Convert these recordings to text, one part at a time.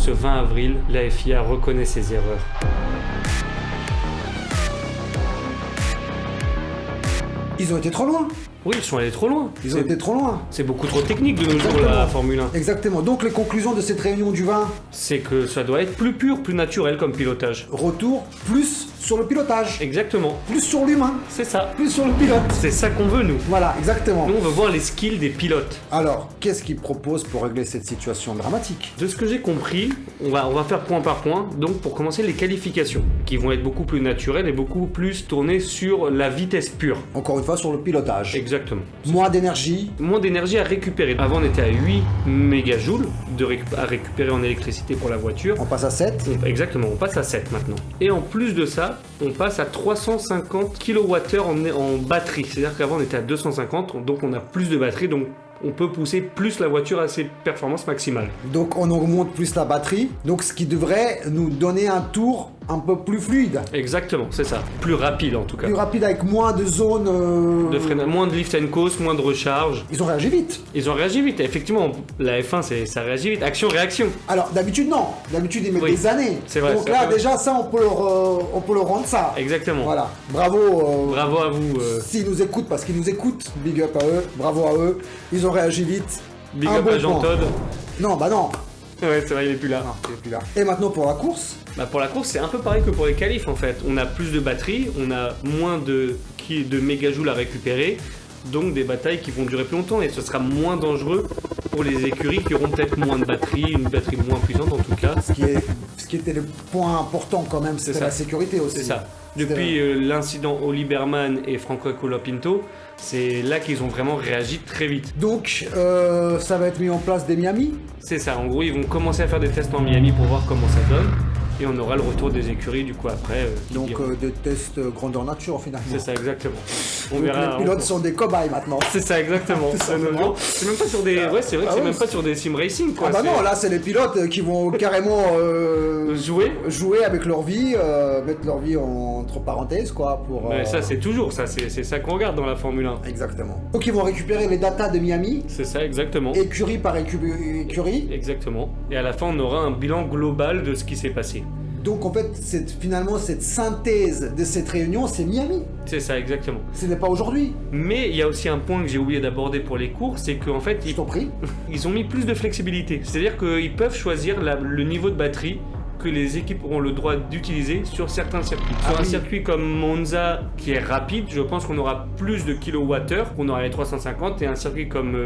ce 20 avril, la FIA reconnaît ses erreurs. Ils ont été trop loin. Oui, ils sont allés trop loin. Ils ont été trop loin. C'est beaucoup trop technique de nos jours, la Formule 1. Exactement. Donc les conclusions de cette réunion du 20, C'est que ça doit être plus pur, plus naturel comme pilotage. retour plus sur le pilotage, Exactement. plus sur l'humain, C'est ça. plus sur le pilote. C'est ça qu'on veut, nous. Voilà, exactement. Nous, on veut voir les skills des pilotes. Alors, qu'est-ce qu'ils proposent pour régler cette situation dramatique? De ce que j'ai compris, on va faire point par point. Donc, pour commencer, les qualifications, qui vont être beaucoup plus naturelles et beaucoup plus tournées sur la vitesse pure. Encore une fois, sur le pilotage. Exactement. Moins d'énergie. Moins d'énergie à récupérer. Avant, on était à 8 mégajoules à récupérer en électricité pour la voiture. On passe à 7. Exactement, on passe à 7 maintenant. Et en plus de ça, on passe à 350 kWh en batterie. C'est-à-dire qu'avant, on était à 250, donc on a plus de batterie, donc on peut pousser plus la voiture à ses performances maximales. Donc on augmente plus la batterie. Donc ce qui devrait nous donner un tour un peu plus fluide. Exactement, c'est ça. Plus rapide en tout cas. Plus rapide avec moins de zones... De freinage, moins de lift and coast, moins de recharge. Ils ont réagi vite. Ils ont réagi vite. Effectivement, la F1, ça réagit vite. Action-réaction. Alors d'habitude non. D'habitude ils mettent Oui. des années. C'est vrai, Donc c'est là vrai. déjà ça on peut leur rendre ça. Exactement. Voilà. Bravo. Bravo à vous. S'ils nous écoutent, parce qu'ils nous écoutent, big up à eux, bravo à eux, ils ont réagi vite. Big Un up bon à Jean point. Todt. Non, bah non. Ouais, c'est vrai, il est plus là. Non, il est plus là. Et maintenant pour la course, Bah pour la course, c'est un peu pareil que pour les qualifs en fait. On a plus de batterie, on a moins de mégajoules à récupérer, donc des batailles qui vont durer plus longtemps et ce sera moins dangereux pour les écuries qui auront peut-être moins de batterie, une batterie moins puissante en tout cas. ce qui était le point important quand même, c'était ça. la sécurité aussi. C'est ça. C'était- Depuis l'incident Oli Berman et Franco Colapinto, c'est là qu'ils ont vraiment réagi très vite. Donc ça va être mis en place dès Miami. C'est ça, en gros ils vont commencer à faire des tests en Miami pour voir comment ça donne et on aura le retour des écuries du coup après. Qui Donc diront. des tests grandeur nature finalement. C'est ça exactement. On Donc verra. les pilotes sont des cobayes maintenant. C'est ça exactement. Tout C'est simplement. nouveau. C'est même pas sur des. Ouais, c'est vrai que Ah c'est ouais, même pas sur des sim racing quoi. Ah bah c'est- non, là c'est les pilotes qui vont carrément jouer avec leur vie, mettre leur vie entre parenthèses quoi pour... Mais ça c'est toujours ça, c'est ça qu'on regarde dans la Formule 1. Exactement. Donc ils vont récupérer les datas de Miami, C'est ça exactement. écurie par écurie. Exactement. Et à la fin on aura un bilan global de ce qui s'est passé. Donc en fait, finalement cette synthèse de cette réunion, c'est Miami. C'est ça exactement. Ce n'est pas aujourd'hui. Mais il y a aussi un point que j'ai oublié d'aborder pour les cours, c'est qu'en fait Je t'en prie. ils ont mis plus de flexibilité. C'est-à-dire qu'ils peuvent choisir le niveau de batterie que les équipes auront le droit d'utiliser sur certains circuits. Sur un oui. circuit comme Monza qui est rapide, je pense qu'on aura plus de kilowattheures, qu'on aura les 350, et un circuit comme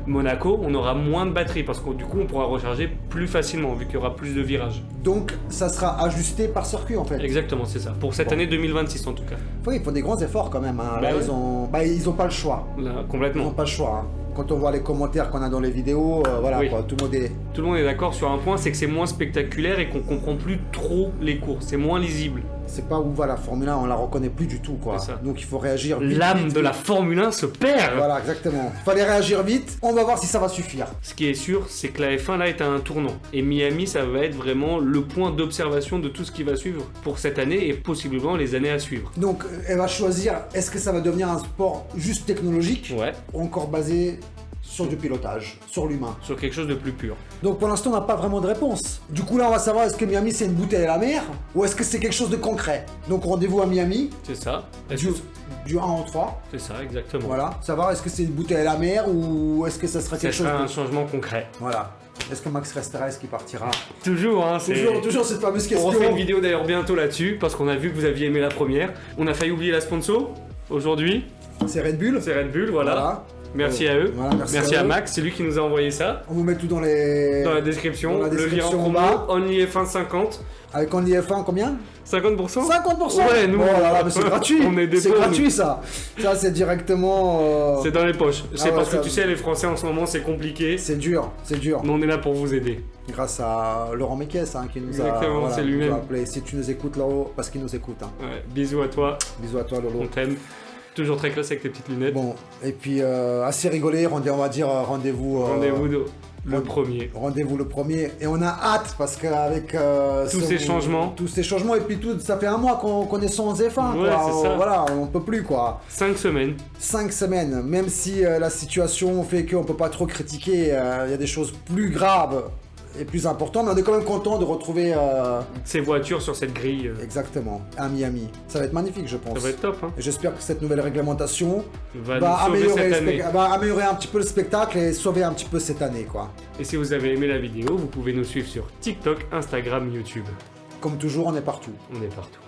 Monaco, on aura moins de batterie parce que du coup on pourra recharger plus facilement vu qu'il y aura plus de virages. Donc ça sera ajusté par circuit en fait. Exactement, c'est ça. Pour cette Bon. année 2026 en tout cas. Oui, ils font des grands efforts quand même. Hein. Là, ouais. ils ont pas le choix. Là, Ils n'ont complètement. pas le choix. Hein. Quand on voit les commentaires qu'on a dans les vidéos, voilà Oui. quoi, tout le monde est... Tout le monde est d'accord sur un point, c'est que c'est moins spectaculaire et qu'on comprend plus trop les courses. C'est moins lisible. C'est pas où va la Formule 1, on la reconnaît plus du tout quoi. C'est ça. Donc il faut réagir vite. L'âme vite, de la vite. Formule 1 se perd. Voilà, exactement. Fallait réagir vite. On va voir si ça va suffire. Ce qui est sûr, c'est que la F1 là est à un tournant. Et Miami, ça va être vraiment le point d'observation de tout ce qui va suivre pour cette année et possiblement les années à suivre. Donc elle va choisir, est-ce que ça va devenir un sport juste technologique Ouais, ou encore basé sur du pilotage, sur l'humain. sur quelque chose de plus pur. Donc pour l'instant on n'a pas vraiment de réponse. Du coup là on va savoir est-ce que Miami c'est une bouteille à la mer ou est-ce que c'est quelque chose de concret. Donc rendez-vous à Miami, C'est ça. Est-ce du, que- du 1 au 3. C'est ça, exactement. Voilà, savoir est-ce que c'est une bouteille à la mer ou est-ce que ça serait Ça quelque chose sera un de... changement concret. Voilà. Est-ce que Max restera, est-ce qu'il partira? Toujours, hein, c'est... Toujours cette fameuse On question. refait une vidéo d'ailleurs bientôt là-dessus parce qu'on a vu que vous aviez aimé la première. On a failli oublier la sponsor aujourd'hui. C'est Red Bull. C'est Red Bull, voilà. Merci à eux. Voilà, merci à eux. Max, c'est lui qui nous a envoyé ça. On vous met tout dans les... Dans la description, Dans la le description lien en promo, bas. Only F1 50. Avec Only F1 combien 50%. 50%. Ouais, nous, Oh là là, mais c'est gratuit. on est des C'est pauvres, gratuit ça. Ça c'est directement... C'est dans les poches. C'est ouais, parce ça- que tu sais, les Français en ce moment, c'est compliqué. C'est dur, c'est dur. Mais on est là pour vous aider. Grâce à Laurent Mekies qui nous Exactement, a, c'est nous a lui-même. appelé. Si tu nous écoutes là-haut, parce qu'il nous écoute. Hein. Ouais, bisous à toi, Bisous à toi Lolo. on t'aime. Toujours très classe avec tes petites lunettes. Bon, et puis assez rigolé, on va dire rendez-vous... Rendez-vous le premier. Rendez-vous le premier. Et on a hâte parce qu'avec... Tous ces changements. Tous ces changements et puis tout, ça fait un mois qu'on est sans F1. Ouais, quoi. c'est ça. Voilà, on peut plus quoi. 5 semaines. 5 semaines, même si la situation fait qu'on peut pas trop critiquer, il y a des choses plus graves est plus important, mais on est quand même content de retrouver ces voitures sur cette grille. Exactement, à Miami. Ça va être magnifique, je pense. Ça va être top. Hein. Et j'espère que cette nouvelle réglementation va améliorer un petit peu le spectacle et sauver un petit peu cette année, quoi. Et si vous avez aimé la vidéo, vous pouvez nous suivre sur TikTok, Instagram, YouTube. Comme toujours, on est partout. On est partout.